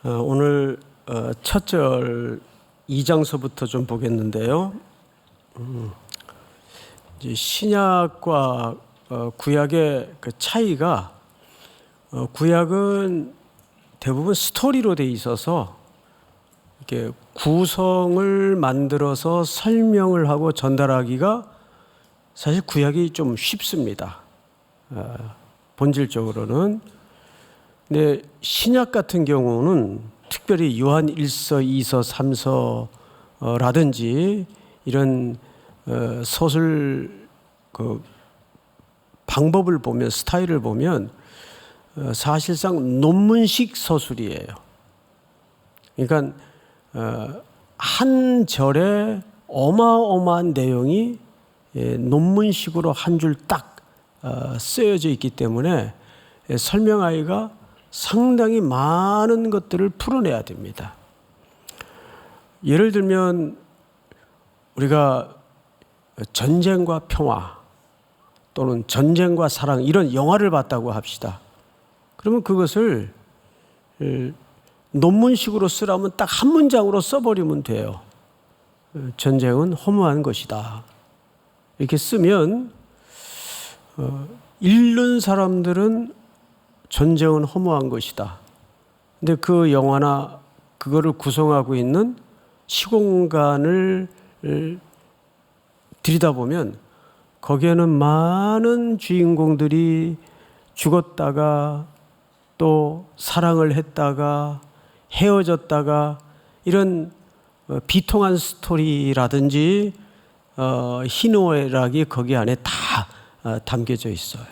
오늘 첫 절 2장서부터 좀 보겠는데요. 이제 신약과 구약의 그 차이가 구약은 대부분 스토리로 돼 있어서 이렇게 구성을 만들어서 설명을 하고 전달하기가 사실 구약이 좀 쉽습니다. 본질적으로는. 근데 신약 같은 경우는 특별히 요한 1서, 2서, 3서라든지 이런 서술 그 방법을 보면, 스타일을 보면 사실상 논문식 서술이에요. 그러니까 한 절에 어마어마한 내용이 논문식으로 한 줄 딱 쓰여져 있기 때문에 설명하기가 상당히 많은 것들을 풀어내야 됩니다. 예를 들면 우리가 전쟁과 평화 또는 전쟁과 사랑 이런 영화를 봤다고 합시다. 그러면 그것을 논문식으로 쓰라면 딱 한 문장으로 써버리면 돼요. 전쟁은 허무한 것이다. 이렇게 쓰면 읽는 사람들은 전쟁은 허무한 것이다. 근데 그 영화나 그거를 구성하고 있는 시공간을 들여다보면 거기에는 많은 주인공들이 죽었다가 또 사랑을 했다가 헤어졌다가 이런 비통한 스토리라든지 희노애락이 거기 안에 다 담겨져 있어요.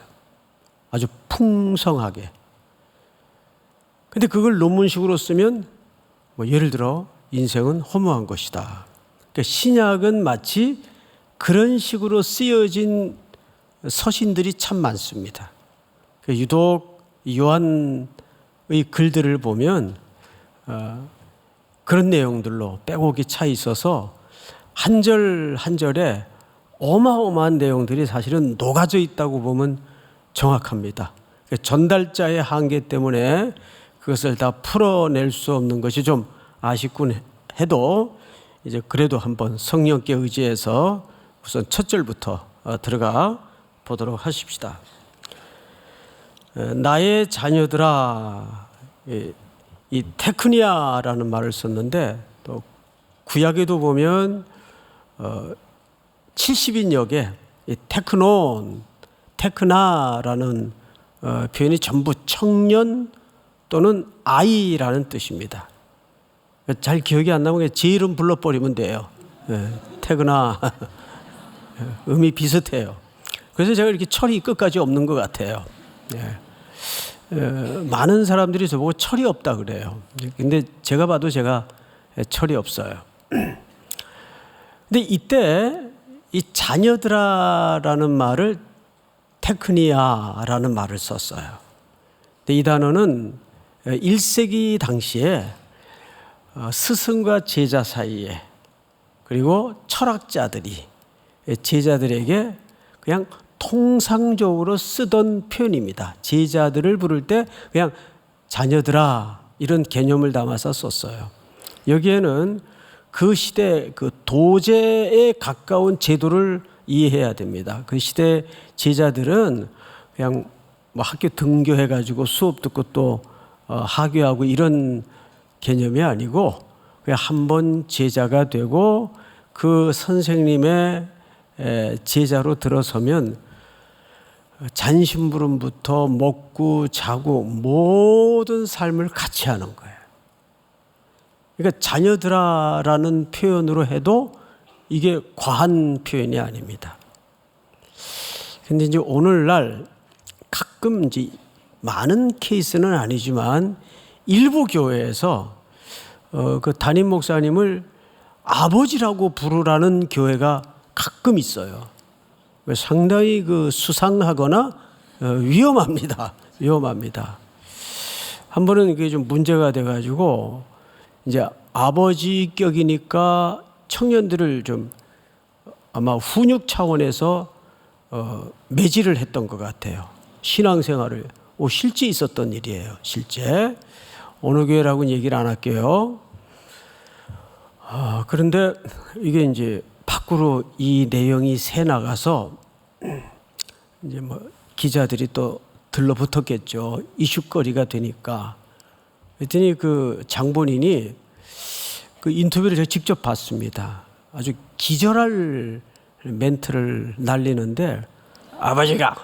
아주 풍성하게. 근데 그걸 논문식으로 쓰면 예를 들어 인생은 허무한 것이다. 그러니까 신약은 마치 그런 식으로 쓰여진 서신들이 참 많습니다. 유독 요한의 글들을 보면 그런 내용들로 빼곡히 차 있어서 한 절 한 절에 어마어마한 내용들이 사실은 녹아져 있다고 보면 정확합니다. 전달자의 한계 때문에 그것을 다 풀어낼 수 없는 것이 좀 아쉽군 해도 이제 그래도 한번 성령께 의지해서 우선 첫 절부터 들어가 보도록 하십시다. 나의 자녀들아, 이 테크니아라는 말을 썼는데 또 구약에도 보면 70인역에 이 테크나라는 표현이 전부 청년 또는 아이라는 뜻입니다. 잘 기억이 안 나면 제 이름 불러버리면 돼요. 테크나 의미 비슷해요. 그래서 제가 이렇게 철이 끝까지 없는 것 같아요. 많은 사람들이 저보고 철이 없다 그래요. 근데 제가 봐도 제가 철이 없어요. 근데 이때 이 자녀들아라는 말을 테크니아라는 말을 썼어요. 근데 이 단어는 1세기 당시에 스승과 제자 사이에 그리고 철학자들이 제자들에게 그냥 통상적으로 쓰던 표현입니다. 제자들을 부를 때 그냥 자녀들아 이런 개념을 담아서 썼어요. 여기에는 그 시대 그 도제에 가까운 제도를 이해해야 됩니다. 그 시대 제자들은 그냥 학교 등교해가지고 수업 듣고 또 하교하고 이런 개념이 아니고 그냥 한번 제자가 되고 그 선생님의 제자로 들어서면 잔심부름부터 먹고 자고 모든 삶을 같이 하는 거예요. 그러니까 자녀들아라는 표현으로 해도 이게 과한 표현이 아닙니다. 근데 이제 오늘날 가끔 이제 많은 케이스는 아니지만 일부 교회에서 그 담임 목사님을 아버지라고 부르라는 교회가 가끔 있어요. 상당히 그 수상하거나 위험합니다. 위험합니다. 한 번은 이게 좀 문제가 돼가지고 이제 아버지격이니까 청년들을 좀 아마 훈육 차원에서 매질을 했던 것 같아요. 신앙생활을 실제 있었던 일이에요. 실제 어느 교회라고는 얘기를 안 할게요. 그런데 이게 이제 밖으로 이 내용이 새 나가서 이제 뭐 기자들이 또 들러붙었겠죠. 이슈거리가 되니까. 그랬더니 그 장본인이 그 인터뷰를 제가 직접 봤습니다. 아주 기절할 멘트를 날리는데, 아버지가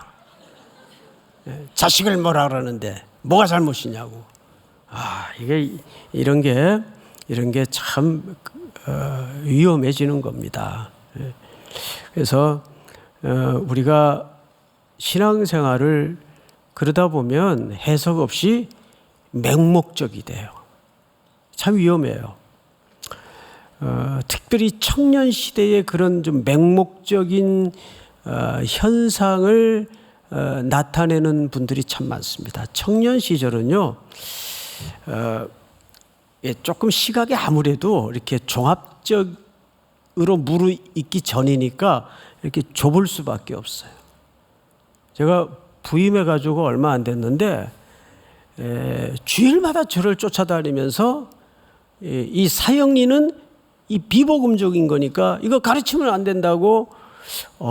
자식을 뭐라 그러는데 뭐가 잘못이냐고. 이게 이런 게 참 위험해지는 겁니다. 그래서 우리가 신앙생활을 그러다 보면 해석 없이 맹목적이 돼요. 참 위험해요. 특별히 청년 시대에 그런 좀 맹목적인 현상을 나타내는 분들이 참 많습니다. 청년 시절은요, 조금 시각이 아무래도 이렇게 종합적으로 무르익기 전이니까 이렇게 좁을 수밖에 없어요. 제가 부임해가지고 얼마 안 됐는데 주일마다 저를 쫓아다니면서 이 사형리는 이 비복음적인 거니까 이거 가르치면 안 된다고.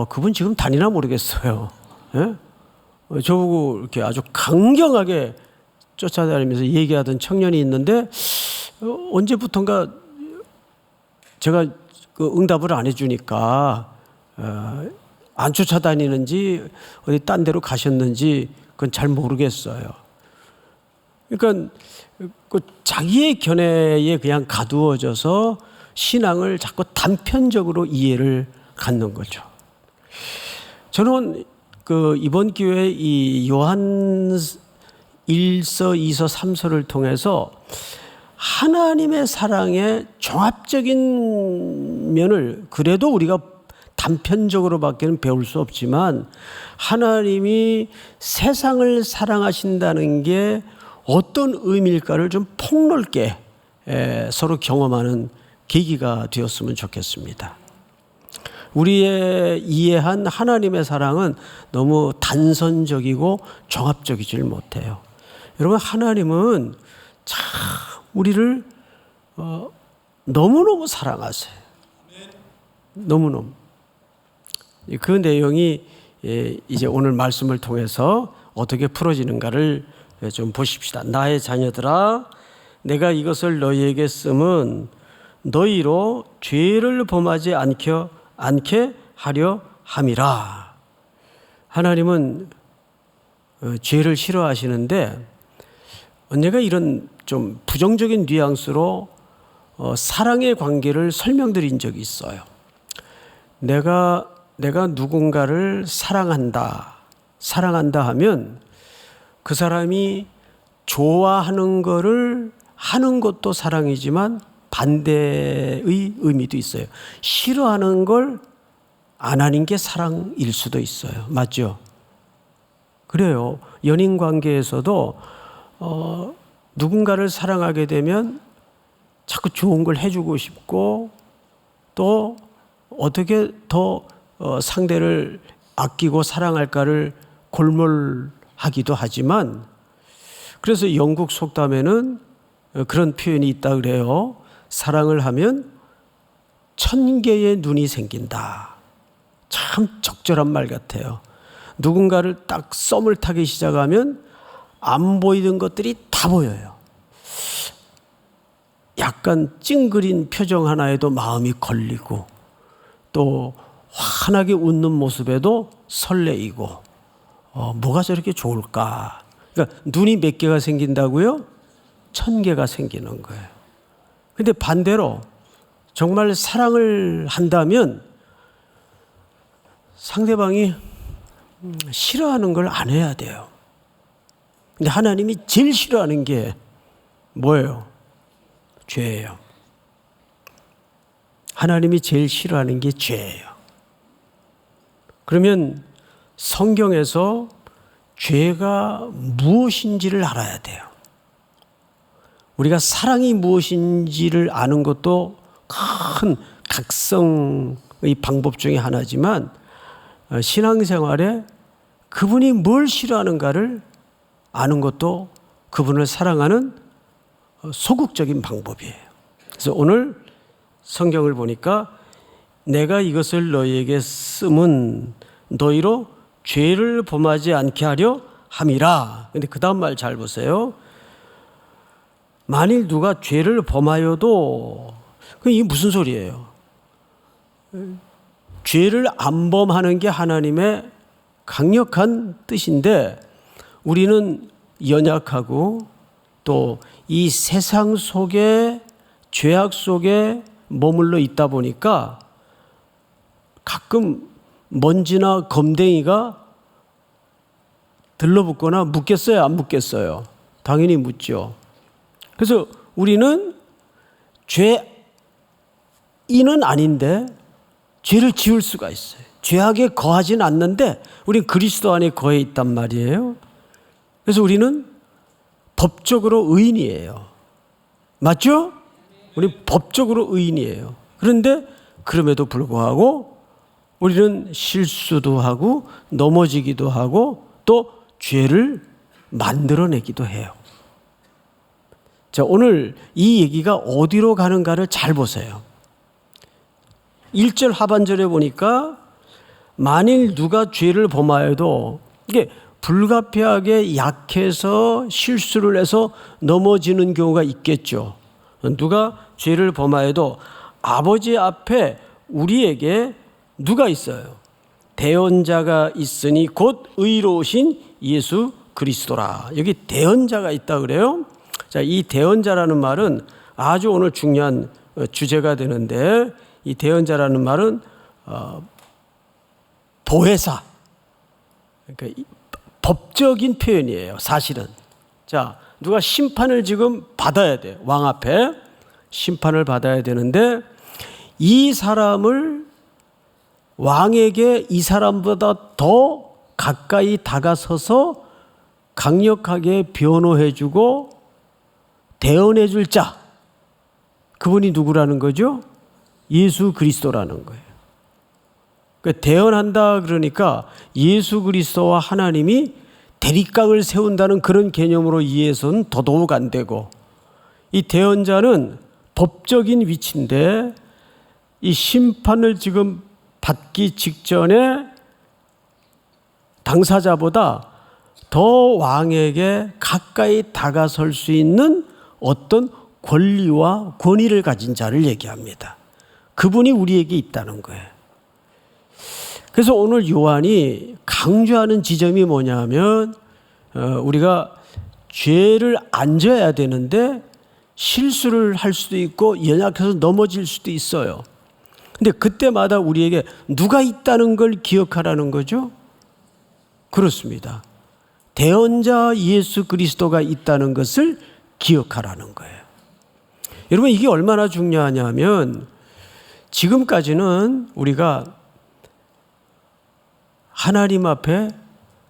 그분 지금 다니나 모르겠어요. 예? 저보고 이렇게 아주 강경하게 쫓아다니면서 얘기하던 청년이 있는데 언제부턴가 제가 그 응답을 안 해주니까 안 쫓아다니는지 어디 딴 데로 가셨는지 그건 잘 모르겠어요. 그러니까 그 자기의 견해에 그냥 가두어져서 신앙을 자꾸 단편적으로 이해를 갖는 거죠. 저는 그 이번 기회에 이 요한 1서, 2서, 3서를 통해서 하나님의 사랑의 종합적인 면을 그래도 우리가 단편적으로밖에는 배울 수 없지만 하나님이 세상을 사랑하신다는 게 어떤 의미일까를 좀 폭넓게 서로 경험하는 계기가 되었으면 좋겠습니다. 우리의 이해한 하나님의 사랑은 너무 단선적이고 종합적이질 못해요. 여러분, 하나님은 참 우리를 너무너무 사랑하세요. 너무너무. 그 내용이 이제 오늘 말씀을 통해서 어떻게 풀어지는가를 좀 보십시다. 나의 자녀들아, 내가 이것을 너희에게 쓰면 너희로 죄를 범하지 않게 하려 함이라. 하나님은 죄를 싫어하시는데 언젠가 이런 좀 부정적인 뉘앙스로 사랑의 관계를 설명드린 적이 있어요. 내가 누군가를 사랑한다 하면 그 사람이 좋아하는 거를 하는 것도 사랑이지만 반대의 의미도 있어요. 싫어하는 걸 안 하는 게 사랑일 수도 있어요. 맞죠? 그래요. 연인 관계에서도 누군가를 사랑하게 되면 자꾸 좋은 걸 해주고 싶고 또 어떻게 더 상대를 아끼고 사랑할까를 골몰하기도 하지만, 그래서 영국 속담에는 그런 표현이 있다 그래요. 사랑을 하면 1000개의 눈이 생긴다. 참 적절한 말 같아요. 누군가를 딱 썸을 타기 시작하면 안 보이던 것들이 다 보여요. 약간 찡그린 표정 하나에도 마음이 걸리고 또 환하게 웃는 모습에도 설레이고 뭐가 저렇게 좋을까. 그러니까 눈이 몇 개가 생긴다고요? 1000개가 생기는 거예요. 근데 반대로 정말 사랑을 한다면 상대방이 싫어하는 걸 안 해야 돼요. 근데 하나님이 제일 싫어하는 게 뭐예요? 죄예요. 하나님이 제일 싫어하는 게 죄예요. 그러면 성경에서 죄가 무엇인지를 알아야 돼요. 우리가 사랑이 무엇인지를 아는 것도 큰 각성의 방법 중에 하나지만 신앙생활에 그분이 뭘 싫어하는가를 아는 것도 그분을 사랑하는 소극적인 방법이에요. 그래서 오늘 성경을 보니까 내가 이것을 너희에게 쓰면 너희로 죄를 범하지 않게 하려 함이라. 근데 그 다음 말 잘 보세요. 만일 누가 죄를 범하여도, 이게 무슨 소리예요? 죄를 안 범하는 게 하나님의 강력한 뜻인데 우리는 연약하고 또 이 세상 속에 죄악 속에 머물러 있다 보니까 가끔 먼지나 검댕이가 들러붙거나 묻겠어요? 안 묻겠어요? 당연히 묻죠. 그래서 우리는 죄인은 아닌데 죄를 지을 수가 있어요. 죄악에 거하지는 않는데 우리는 그리스도 안에 거해 있단 말이에요. 그래서 우리는 법적으로 의인이에요. 맞죠? 우리 법적으로 의인이에요. 그런데 그럼에도 불구하고 우리는 실수도 하고 넘어지기도 하고 또 죄를 만들어내기도 해요. 자, 오늘 이 얘기가 어디로 가는가를 잘 보세요. 1절 하반절에 보니까 만일 누가 죄를 범하여도, 이게 불가피하게 약해서 실수를 해서 넘어지는 경우가 있겠죠. 누가 죄를 범하여도 아버지 앞에 우리에게 누가 있어요? 대언자가 있으니 곧 의로우신 예수 그리스도라. 여기 대언자가 있다 그래요. 자, 이 대언자라는 말은 아주 오늘 중요한 주제가 되는데, 이 대언자라는 말은 보혜사, 그러니까 법적인 표현이에요. 사실은. 자, 누가 심판을 지금 받아야 돼요. 왕 앞에 심판을 받아야 되는데 이 사람을 왕에게 이 사람보다 더 가까이 다가서서 강력하게 변호해주고 대언해줄 자, 그분이 누구라는 거죠? 예수 그리스도라는 거예요. 그러니까 대언한다 그러니까 예수 그리스도와 하나님이 대립각을 세운다는 그런 개념으로 이해해서는 더더욱 안 되고, 이 대언자는 법적인 위치인데 이 심판을 지금 받기 직전에 당사자보다 더 왕에게 가까이 다가설 수 있는 어떤 권리와 권위를 가진 자를 얘기합니다. 그분이 우리에게 있다는 거예요. 그래서 오늘 요한이 강조하는 지점이 뭐냐면 우리가 죄를 안 져야 되는데 실수를 할 수도 있고 연약해서 넘어질 수도 있어요. 근데 그때마다 우리에게 누가 있다는 걸 기억하라는 거죠? 그렇습니다. 대언자 예수 그리스도가 있다는 것을 기억하라는 거예요. 여러분, 이게 얼마나 중요하냐면 지금까지는 우리가 하나님 앞에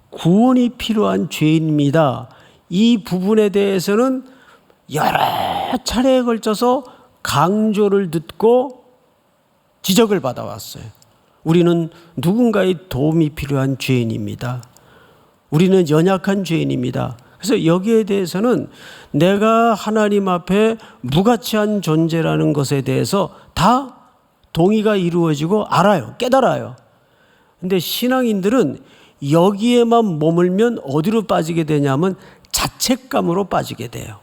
구원이 필요한 죄인입니다. 이 부분에 대해서는 여러 차례에 걸쳐서 강조를 듣고 지적을 받아왔어요. 우리는 누군가의 도움이 필요한 죄인입니다. 우리는 연약한 죄인입니다. 그래서 여기에 대해서는 내가 하나님 앞에 무가치한 존재라는 것에 대해서 다 동의가 이루어지고 알아요. 깨달아요. 근데 신앙인들은 여기에만 머물면 어디로 빠지게 되냐면 자책감으로 빠지게 돼요.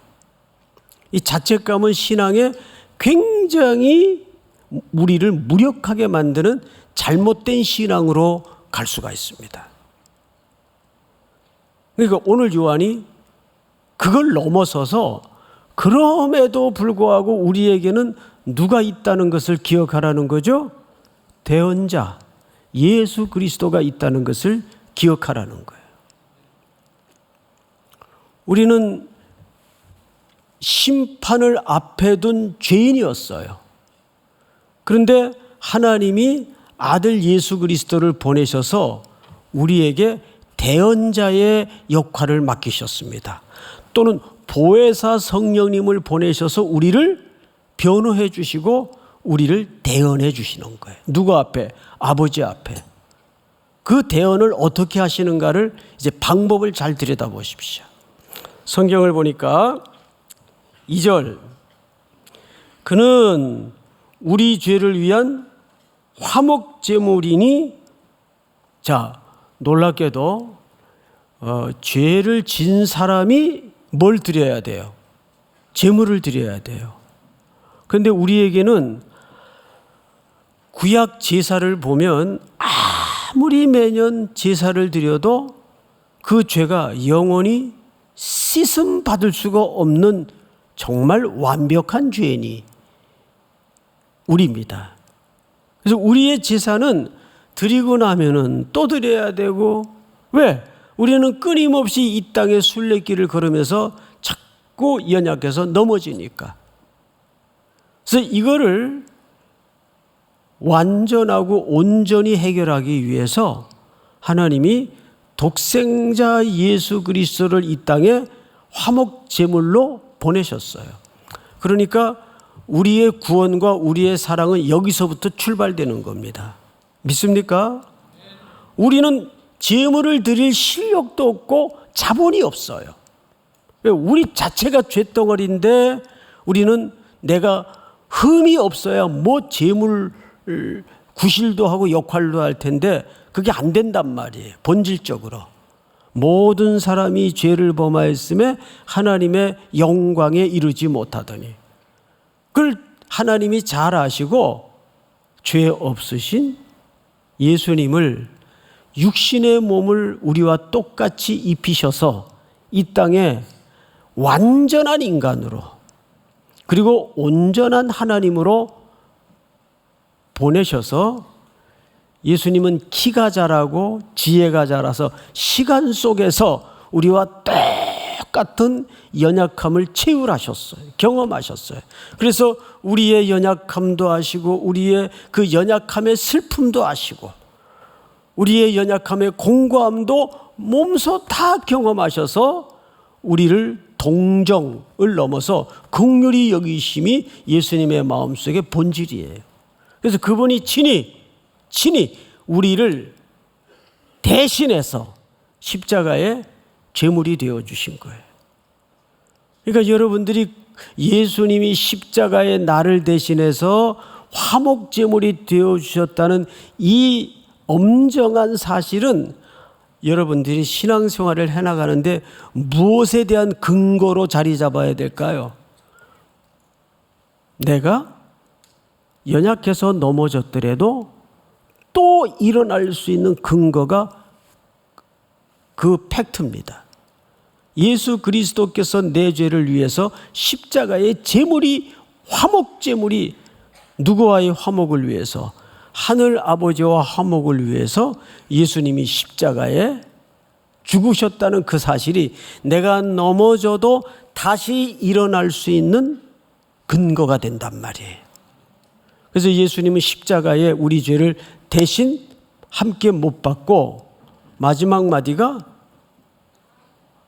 이 자책감은 신앙에 굉장히 우리를 무력하게 만드는 잘못된 신앙으로 갈 수가 있습니다. 그러니까 오늘 요한이 그걸 넘어서서 그럼에도 불구하고 우리에게는 누가 있다는 것을 기억하라는 거죠? 대언자 예수 그리스도가 있다는 것을 기억하라는 거예요. 우리는 심판을 앞에 둔 죄인이었어요. 그런데 하나님이 아들 예수 그리스도를 보내셔서 우리에게 대언자의 역할을 맡기셨습니다. 또는 보혜사 성령님을 보내셔서 우리를 변호해 주시고 우리를 대언해 주시는 거예요. 누구 앞에? 아버지 앞에. 그 대언을 어떻게 하시는가를 이제 방법을 잘 들여다보십시오. 성경을 보니까 2절, 그는 우리 죄를 위한 화목 제물이니, 자, 놀랍게도 죄를 진 사람이 뭘 드려야 돼요? 제물을 드려야 돼요. 그런데 우리에게는 구약 제사를 보면 아무리 매년 제사를 드려도 그 죄가 영원히 씻음 받을 수가 없는 정말 완벽한 죄인이 우리입니다. 그래서 우리의 제사는 드리고 나면은 또 드려야 되고, 왜? 우리는 끊임없이 이 땅의 순례길을 걸으면서 자꾸 연약해서 넘어지니까. 그래서 이거를 완전하고 온전히 해결하기 위해서 하나님이 독생자 예수 그리스도를 이 땅에 화목 제물로 보내셨어요. 그러니까 우리의 구원과 우리의 사랑은 여기서부터 출발되는 겁니다. 믿습니까? 우리는 제물을 드릴 실력도 없고 자본이 없어요. 우리 자체가 죄덩어리인데 우리는 내가 흠이 없어야 뭐 제물 구실도 하고 역할도 할 텐데 그게 안 된단 말이에요. 본질적으로 모든 사람이 죄를 범하였음에 하나님의 영광에 이르지 못하더니, 그걸 하나님이 잘 아시고 죄 없으신 예수님을 육신의 몸을 우리와 똑같이 입히셔서 이 땅에 완전한 인간으로 그리고 온전한 하나님으로 보내셔서, 예수님은 키가 자라고 지혜가 자라서 시간 속에서 우리와 똑같은 연약함을 체휼하셨어요. 경험하셨어요. 그래서 우리의 연약함도 아시고 우리의 그 연약함의 슬픔도 아시고 우리의 연약함의 공고함도 몸소 다 경험하셔서 우리를 동정을 넘어서 긍휼히 여기심이 예수님의 마음속의 본질이에요. 그래서 그분이 친히 우리를 대신해서 십자가의 제물이 되어주신 거예요. 그러니까 여러분들이 예수님이 십자가의 나를 대신해서 화목 제물이 되어주셨다는 이 엄정한 사실은 여러분들이 신앙생활을 해나가는데 무엇에 대한 근거로 자리 잡아야 될까요? 내가 연약해서 넘어졌더라도 또 일어날 수 있는 근거가 그 팩트입니다. 예수 그리스도께서 내 죄를 위해서 십자가의 제물이, 화목 제물이, 누구와의 화목을 위해서? 하늘 아버지와 화목을 위해서 예수님이 십자가에 죽으셨다는 그 사실이 내가 넘어져도 다시 일어날 수 있는 근거가 된단 말이에요. 그래서 예수님은 십자가에 우리 죄를 대신 함께 못 받고 마지막 마디가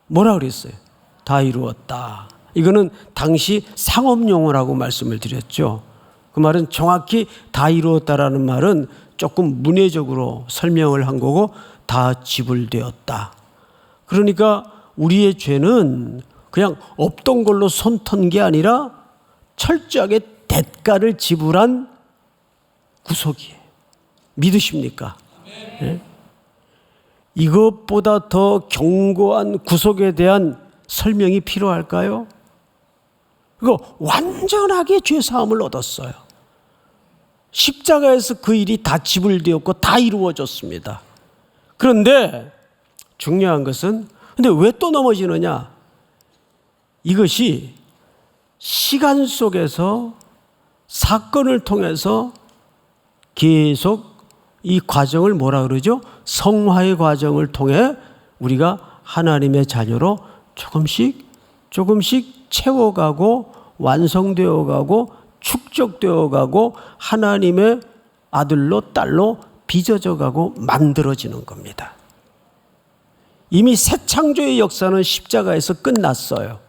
뭐라 그랬어요? 다 이루었다. 이거는 당시 상업용어라고 말씀을 드렸죠. 그 말은 정확히 다 이루었다라는 말은 조금 문해적으로 설명을 한 거고, 다 지불되었다. 그러니까 우리의 죄는 그냥 없던 걸로 손 턴 게 아니라 철저하게 대가를 지불한 구속이에요. 믿으십니까? 네? 이것보다 더 견고한 구속에 대한 설명이 필요할까요? 그거 완전하게 죄사함을 얻었어요. 십자가에서 그 일이 다 지불되었고 다 이루어졌습니다. 그런데 중요한 것은, 근데 왜 또 넘어지느냐? 이것이 시간 속에서 사건을 통해서 계속 이 과정을 뭐라 그러죠? 성화의 과정을 통해 우리가 하나님의 자녀로 조금씩 채워가고 완성되어 가고 축적되어 가고 하나님의 아들로 딸로 빚어져 가고 만들어지는 겁니다. 이미 새 창조의 역사는 십자가에서 끝났어요.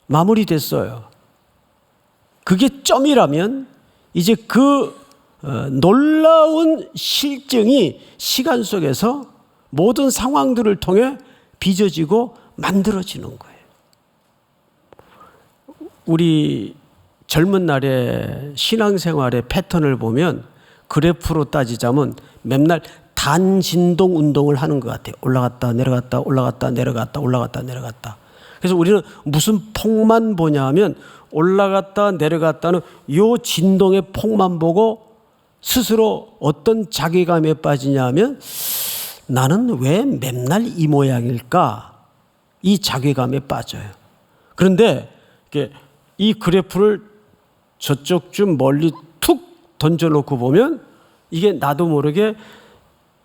마무리됐어요. 그게 점이라면 이제 그 놀라운 실증이 시간 속에서 모든 상황들을 통해 빚어지고 만들어지는 거예요. 우리 젊은 날의 신앙생활의 패턴을 보면 그래프로 따지자면 맨날 단진동 운동을 하는 것 같아요. 올라갔다 내려갔다 올라갔다 내려갔다 올라갔다 내려갔다. 그래서 우리는 무슨 폭만 보냐 하면 올라갔다 내려갔다는 요 진동의 폭만 보고 스스로 어떤 자괴감에 빠지냐 하면 나는 왜 맨날 이 모양일까? 이 자괴감에 빠져요. 그런데 이 그래프를 저쪽 좀 멀리 툭 던져놓고 보면 이게 나도 모르게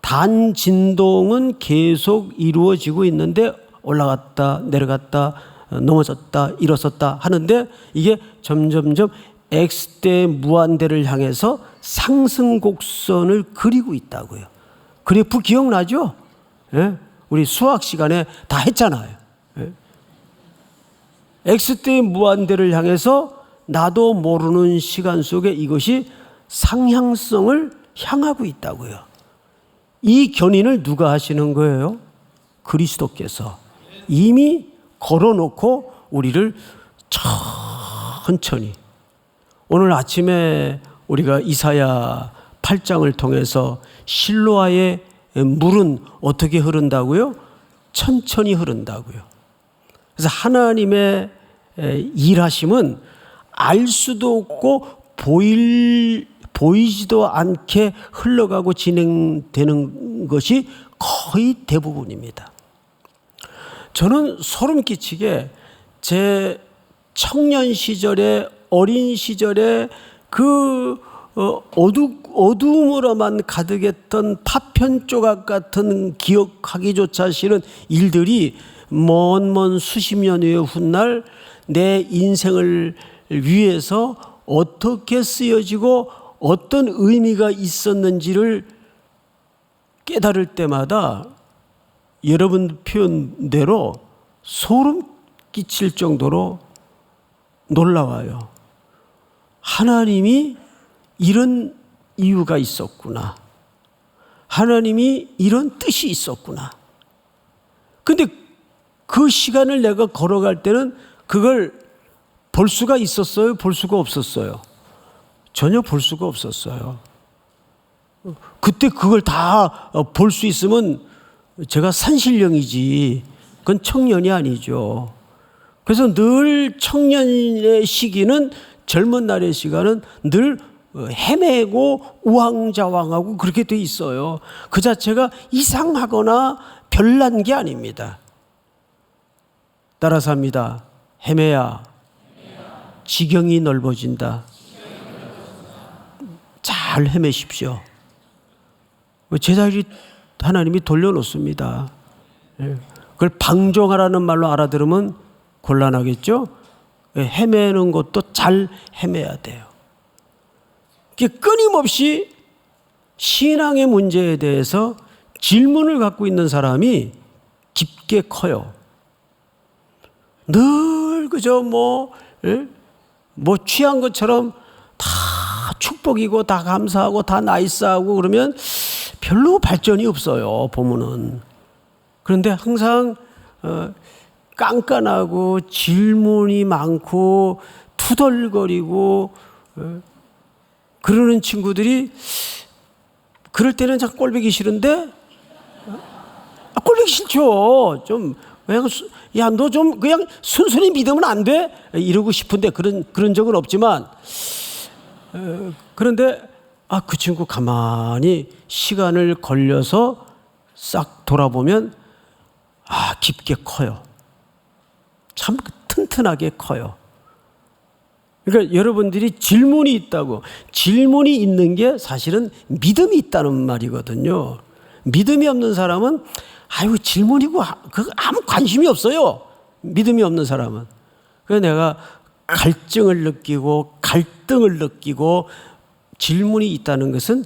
단진동은 계속 이루어지고 있는데 올라갔다 내려갔다 넘어졌다 일어섰다 하는데 이게 점점점 X대 무한대를 향해서 상승 곡선을 그리고 있다고요. 그래프 기억나죠? 예? 우리 수학 시간에 다 했잖아요. 예? X대 무한대를 향해서 나도 모르는 시간 속에 이것이 상향성을 향하고 있다고요. 이 견인을 누가 하시는 거예요? 그리스도께서 이미 걸어놓고 우리를 천천히. 오늘 아침에 우리가 이사야 8장을 통해서 실로아의 물은 어떻게 흐른다고요? 천천히 흐른다고요. 그래서 하나님의 일하심은 알 수도 없고 보이지도 않게 흘러가고 진행되는 것이 거의 대부분입니다. 저는 소름 끼치게 제 청년 시절에 어린 시절에 그 어두움으로만 가득했던 파편 조각 같은 기억하기조차 싫은 일들이 먼 수십 년 후의 훗날 내 인생을 위해서 어떻게 쓰여지고 어떤 의미가 있었는지를 깨달을 때마다 여러분 표현대로 소름 끼칠 정도로 놀라워요. 하나님이 이런 이유가 있었구나. 하나님이 이런 뜻이 있었구나. 근데 그 시간을 내가 걸어갈 때는 그걸 볼 수가 있었어요? 볼 수가 없었어요? 전혀 볼 수가 없었어요. 그때 그걸 다 볼 수 있으면 제가 산신령이지 그건 청년이 아니죠. 그래서 늘 청년의 시기는 젊은 날의 시간은 늘 헤매고 우왕좌왕하고 그렇게 돼 있어요. 그 자체가 이상하거나 별난 게 아닙니다. 따라서 합니다. 헤매야 지경이 넓어진다. 잘 헤매십시오. 제자리 하나님이 돌려놓습니다. 그걸 방종하라는 말로 알아들으면 곤란하겠죠? 헤매는 것도 잘 헤매야 돼요. 끊임없이 신앙의 문제에 대해서 질문을 갖고 있는 사람이 깊게 커요. 늘 그저 뭐 취한 것처럼 다 축복이고 다 감사하고 다 나이스하고 그러면 별로 발전이 없어요. 보면은. 그런데 항상 깐깐하고 질문이 많고 투덜거리고 그러는 친구들이 그럴 때는 참 꼴보기 싫은데 꼴보기 싫죠. 좀 그냥 야, 너 좀 그냥 순순히 믿으면 안 돼? 이러고 싶은데 그런 적은 없지만 그런데 그 친구 가만히 시간을 걸려서 싹 돌아보면 깊게 커요. 참 튼튼하게 커요. 그러니까 여러분들이 질문이 있다고, 질문이 있는 게 사실은 믿음이 있다는 말이거든요. 믿음이 없는 사람은 질문이고 아무 관심이 없어요. 믿음이 없는 사람은. 그래서 내가 갈증을 느끼고 갈등을 느끼고 질문이 있다는 것은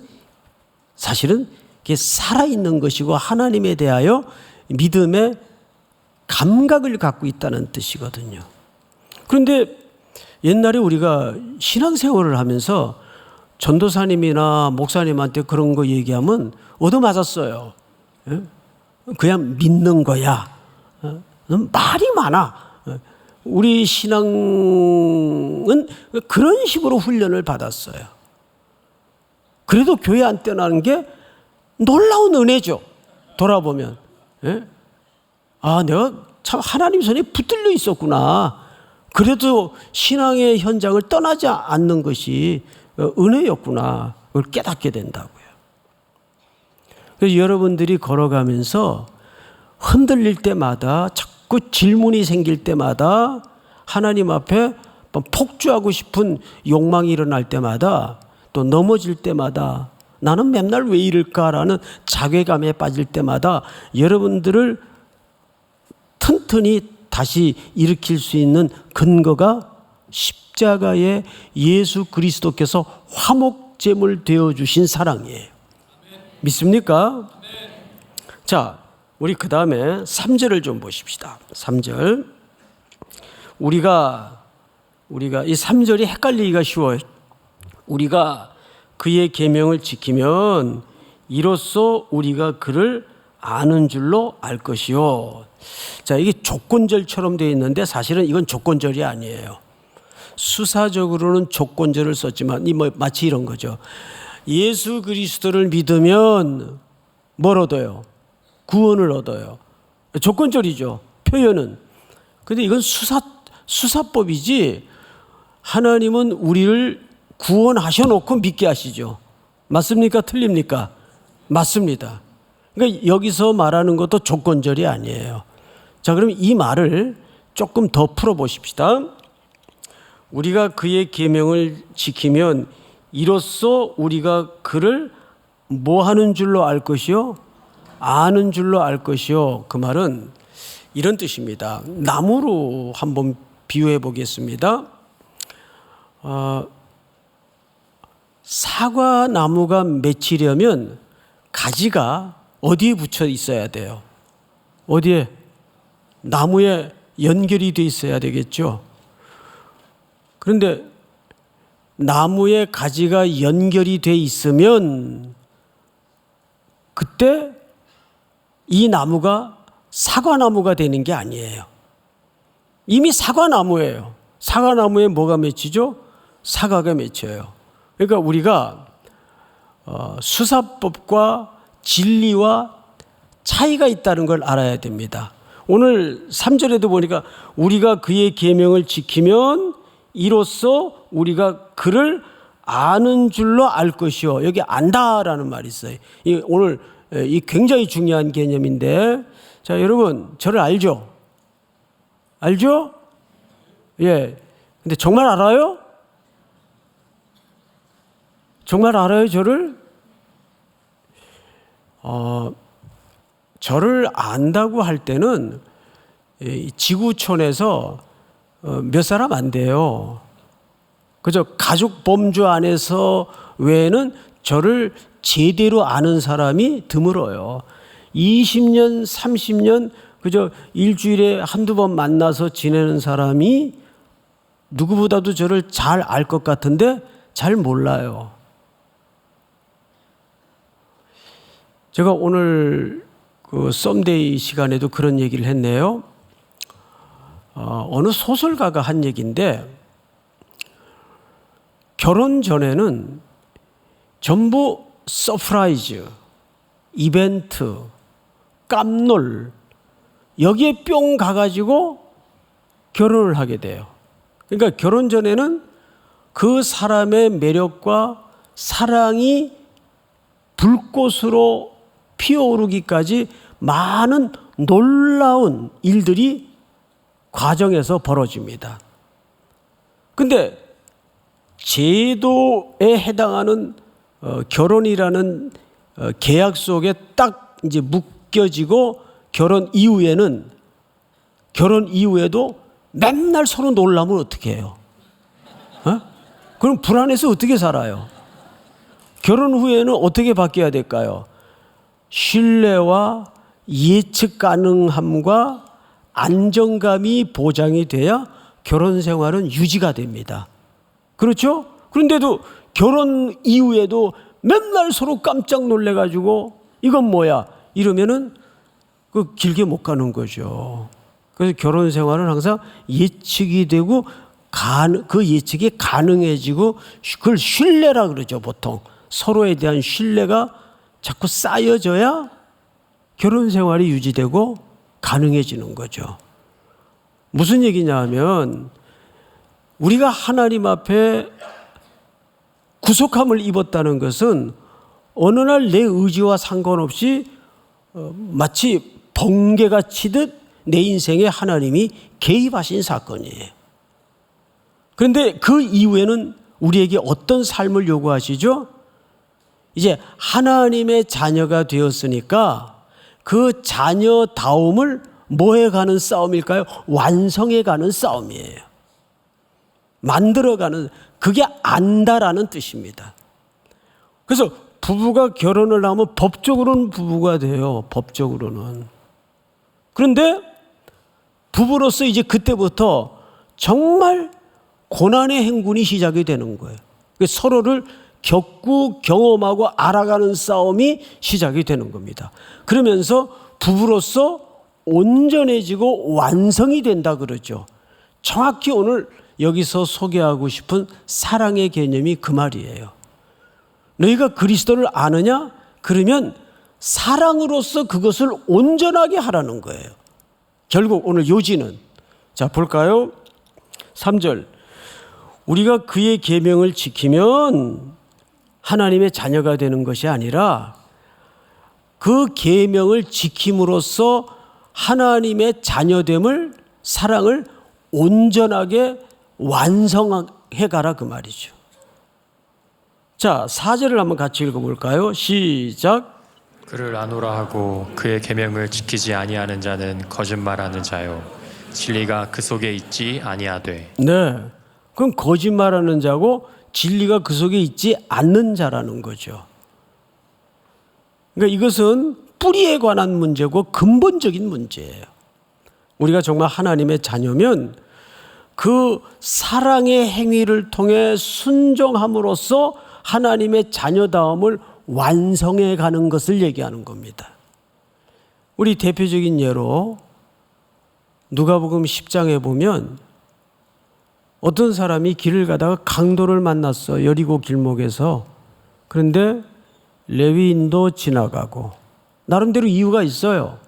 사실은 그게 살아있는 것이고 하나님에 대하여 믿음의 감각을 갖고 있다는 뜻이거든요. 그런데 옛날에 우리가 신앙생활을 하면서 전도사님이나 목사님한테 그런 거 얘기하면 얻어맞았어요. 그냥 믿는 거야. 넌 말이 많아. 우리 신앙은 그런 식으로 훈련을 받았어요. 그래도 교회 안 떠나는 게 놀라운 은혜죠. 돌아보면. 예? 아, 내가 참 하나님 손에 붙들려 있었구나. 그래도 신앙의 현장을 떠나지 않는 것이 은혜였구나. 그걸 깨닫게 된다고요. 그래서 여러분들이 걸어가면서 흔들릴 때마다, 자꾸 질문이 생길 때마다, 하나님 앞에 폭주하고 싶은 욕망이 일어날 때마다, 또 넘어질 때마다, 나는 맨날 왜 이럴까라는 자괴감에 빠질 때마다 여러분들을 튼튼히 다시 일으킬 수 있는 근거가 십자가에 예수 그리스도께서 화목제물 되어주신 사랑이에요. 믿습니까? 자, 우리 그 다음에 3절을 좀 보십시다. 3절. 우리가 이 3절이 헷갈리기가 쉬워요. 우리가 그의 계명을 지키면 이로써 우리가 그를 아는 줄로 알 것이요. 자, 이게 조건절처럼 되어 있는데 사실은 이건 조건절이 아니에요. 수사적으로는 조건절을 썼지만 마치 이런 거죠. 예수 그리스도를 믿으면 뭘 얻어요? 구원을 얻어요. 조건절이죠, 표현은. 근데 이건 수사법이지, 하나님은 우리를 구원하셔놓고 믿게 하시죠. 맞습니까? 틀립니까? 맞습니다. 그러니까 여기서 말하는 것도 조건절이 아니에요. 자, 그럼 이 말을 조금 더 풀어보십시다. 우리가 그의 계명을 지키면 이로써 우리가 그를 뭐 하는 줄로 알 것이요? 아는 줄로 알 것이요. 그 말은 이런 뜻입니다. 나무로 한번 비유해 보겠습니다. 사과 나무가 맺히려면 가지가 어디에 붙여 있어야 돼요? 어디에? 나무에 연결이 돼 있어야 되겠죠. 그런데 나무에 가지가 연결이 돼 있으면 그때 이 나무가 사과나무가 되는 게 아니에요. 이미 사과나무예요. 사과나무에 뭐가 맺히죠? 사과가 맺혀요. 그러니까 우리가 수사법과 진리와 차이가 있다는 걸 알아야 됩니다. 오늘 3절에도 보니까 우리가 그의 계명을 지키면 이로써 우리가 그를 아는 줄로 알 것이요. 여기 안다라는 말이 있어요. 오늘 이 굉장히 중요한 개념인데, 자, 여러분 저를 알죠? 알죠? 예. 근데 정말 알아요? 정말 알아요, 저를? 저를 안다고 할 때는 지구촌에서 몇 사람 안 돼요. 그저 가족 범주 안에서 외에는 저를 제대로 아는 사람이 드물어요. 20년, 30년 그저 일주일에 한두 번 만나서 지내는 사람이 누구보다도 저를 잘 알 것 같은데 잘 몰라요. 제가 오늘 그 썸데이 시간에도 그런 얘기를 했네요. 어느 소설가가 한 얘기인데, 결혼 전에는 전부 서프라이즈, 이벤트, 깜놀, 여기에 뿅 가가지고 결혼을 하게 돼요. 그러니까 결혼 전에는 그 사람의 매력과 사랑이 불꽃으로 피어오르기까지 많은 놀라운 일들이 과정에서 벌어집니다. 근데 제도에 해당하는 결혼이라는 계약 속에 딱 이제 묶여지고 결혼 이후에도 맨날 서로 놀라면 어떻게 해요? 그럼 불안해서 어떻게 살아요? 결혼 후에는 어떻게 바뀌어야 될까요? 신뢰와 예측 가능함과 안정감이 보장이 돼야 결혼 생활은 유지가 됩니다. 그렇죠? 그런데도 결혼 이후에도 맨날 서로 깜짝 놀래가지고 이건 뭐야? 이러면은 그 길게 못 가는 거죠. 그래서 결혼 생활은 항상 예측이 되고 그 예측이 가능해지고 그걸 신뢰라 그러죠. 보통 서로에 대한 신뢰가 자꾸 쌓여져야 결혼 생활이 유지되고 가능해지는 거죠. 무슨 얘기냐 하면 우리가 하나님 앞에 구속함을 입었다는 것은 어느 날 내 의지와 상관없이 마치 번개가 치듯 내 인생에 하나님이 개입하신 사건이에요. 그런데 그 이후에는 우리에게 어떤 삶을 요구하시죠? 이제 하나님의 자녀가 되었으니까 그 자녀다움을 뭐해 가는 싸움일까요? 완성해 가는 싸움이에요. 만들어가는, 그게 안다라는 뜻입니다. 그래서 부부가 결혼을 하면 법적으로는 부부가 돼요. 법적으로는. 그런데 부부로서 이제 그때부터 정말 고난의 행군이 시작이 되는 거예요. 서로를 겪고 경험하고 알아가는 싸움이 시작이 되는 겁니다. 그러면서 부부로서 온전해지고 완성이 된다 그러죠. 정확히 오늘 여기서 소개하고 싶은 사랑의 개념이 그 말이에요. 너희가 그리스도를 아느냐? 그러면 사랑으로서 그것을 온전하게 하라는 거예요. 결국 오늘 요지는, 자 볼까요? 3절. 우리가 그의 계명을 지키면 하나님의 자녀가 되는 것이 아니라 그 계명을 지킴으로써 하나님의 자녀됨을, 사랑을 온전하게 완성해 가라 그 말이죠. 자, 4절을 한번 같이 읽어볼까요? 시작. 그를 아노라 하고 그의 계명을 지키지 아니하는 자는 거짓말하는 자요 진리가 그 속에 있지 아니하되. 네, 그럼 거짓말하는 자고 진리가 그 속에 있지 않는 자라는 거죠. 그러니까 이것은 뿌리에 관한 문제고 근본적인 문제예요. 우리가 정말 하나님의 자녀면 그 사랑의 행위를 통해 순종함으로써 하나님의 자녀다움을 완성해 가는 것을 얘기하는 겁니다. 우리 대표적인 예로 누가복음 10장에 보면 어떤 사람이 길을 가다가 강도를 만났어. 여리고 길목에서. 그런데 레위인도 지나가고, 나름대로 이유가 있어요.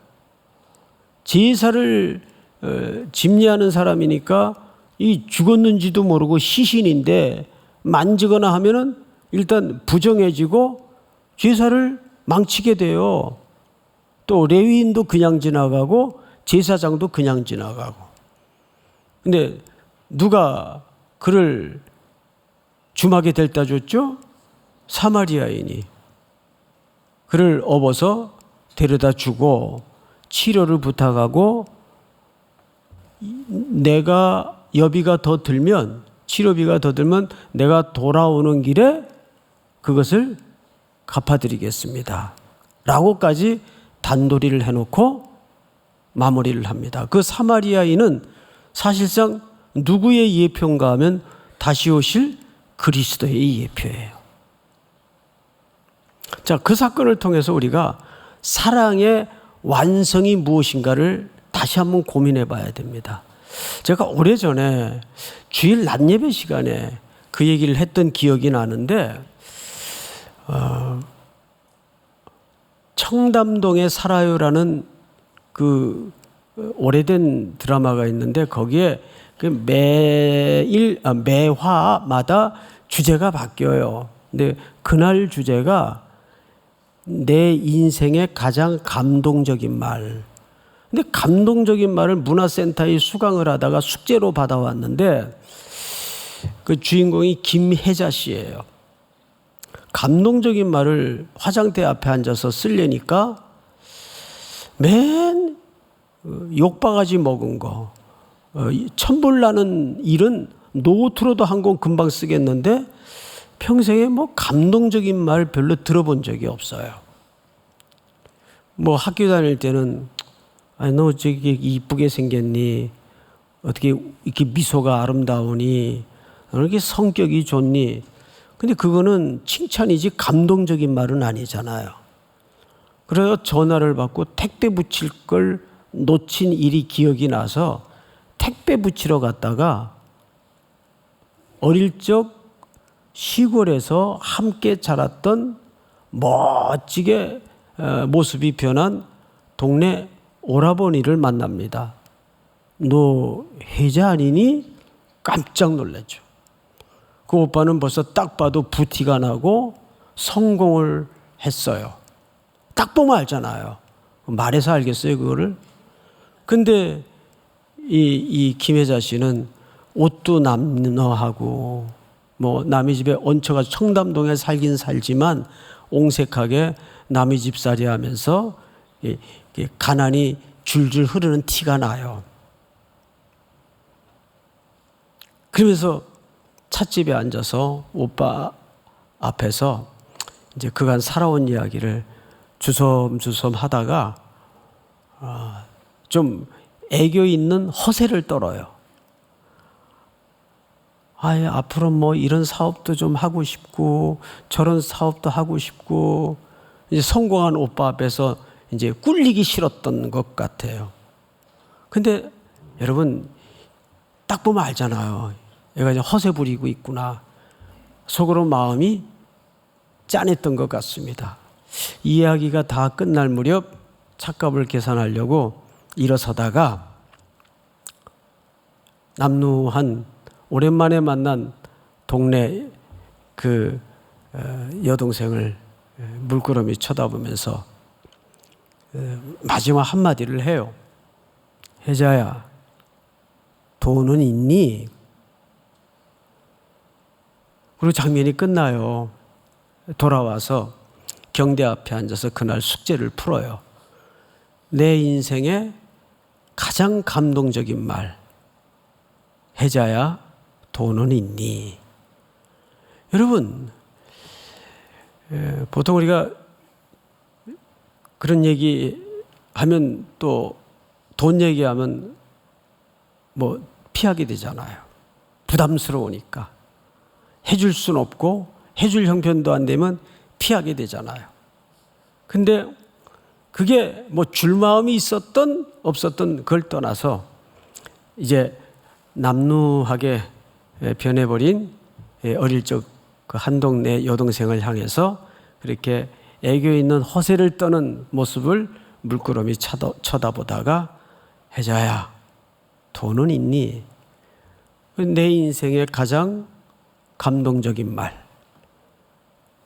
제사를 집례하는 사람이니까 이 죽었는지도 모르고 시신인데 만지거나 하면은 일단 부정해지고 제사를 망치게 돼요. 또 레위인도 그냥 지나가고 제사장도 그냥 지나가고. 근데 누가 그를 주막에 데려다 줬죠? 사마리아인이. 그를 업어서 데려다 주고 치료를 부탁하고, 내가 여비가 더 들면, 치료비가 더 들면 내가 돌아오는 길에 그것을 갚아드리겠습니다 라고까지 단도리를 해놓고 마무리를 합니다. 그 사마리아인은 사실상 누구의 예표인가 하면 다시 오실 그리스도의 예표예요. 자, 그 사건을 통해서 우리가 사랑의 완성이 무엇인가를 다시 한번 고민해 봐야 됩니다. 제가 오래전에 주일 낮 예배 시간에 그 얘기를 했던 기억이 나는데, 청담동에 살아요라는 그 오래된 드라마가 있는데 거기에 그 매화마다 주제가 바뀌어요. 근데 그날 주제가 내 인생의 가장 감동적인 말. 근데 감동적인 말을 문화센터에 수강을 하다가 숙제로 받아왔는데 그 주인공이 김혜자 씨예요. 감동적인 말을 화장대 앞에 앉아서 쓰려니까 맨 욕바가지 먹은 거, 천불나는 일은 노트로도 한 권 금방 쓰겠는데 평생에 뭐 감동적인 말 별로 들어본 적이 없어요. 뭐 학교 다닐 때는 아니 너 저기 이쁘게 생겼니? 어떻게 이렇게 미소가 아름다우니? 이렇게 성격이 좋니? 근데 그거는 칭찬이지 감동적인 말은 아니잖아요. 그래서 전화를 받고 택배 붙일 걸 놓친 일이 기억이 나서 택배 붙이러 갔다가 어릴 적 시골에서 함께 자랐던 멋지게 모습이 변한 동네 오라버니를 만납니다. 너 혜자 아니니? 깜짝 놀랐죠. 그 오빠는 벌써 딱 봐도 부티가 나고 성공을 했어요. 딱 보면 알잖아요. 말해서 알겠어요, 그거를? 근데 이 김혜자 씨는 옷도 남너하고 뭐 남의 집에 얹혀가지고 청담동에 살긴 살지만 옹색하게 남의 집살이 하면서 가난이 줄줄 흐르는 티가 나요. 그러면서 찻집에 앉아서 오빠 앞에서 이제 그간 살아온 이야기를 주섬주섬 하다가 좀 애교 있는 허세를 떨어요. 앞으로 뭐 이런 사업도 좀 하고 싶고 저런 사업도 하고 싶고 이제 성공한 오빠 앞에서 이제 꿀리기 싫었던 것 같아요. 근데 여러분 딱 보면 알잖아요. 얘가 이제 허세 부리고 있구나. 속으로 마음이 짠했던 것 같습니다. 이야기가 다 끝날 무렵 찻값을 계산하려고 일어서다가 남루한 오랜만에 만난 동네 그 여동생을 물끄러미 쳐다보면서 마지막 한마디를 해요. 혜자야, 돈은 있니? 그리고 장면이 끝나요. 돌아와서 경대 앞에 앉아서 그날 숙제를 풀어요. 내 인생의 가장 감동적인 말. 혜자야, 돈은 있니? 여러분, 보통 우리가 그런 얘기 하면 또 돈 얘기하면 뭐 피하게 되잖아요. 부담스러우니까. 해줄 순 없고 해줄 형편도 안 되면 피하게 되잖아요. 근데 그게 뭐 줄 마음이 있었던 없었던 그걸 떠나서 이제 남루하게 변해버린 어릴 적 그 한 동네 여동생을 향해서 그렇게 애교 있는 허세를 떠는 모습을 물끄러미 쳐다보다가 혜자야, 돈은 있니? 내 인생의 가장 감동적인 말.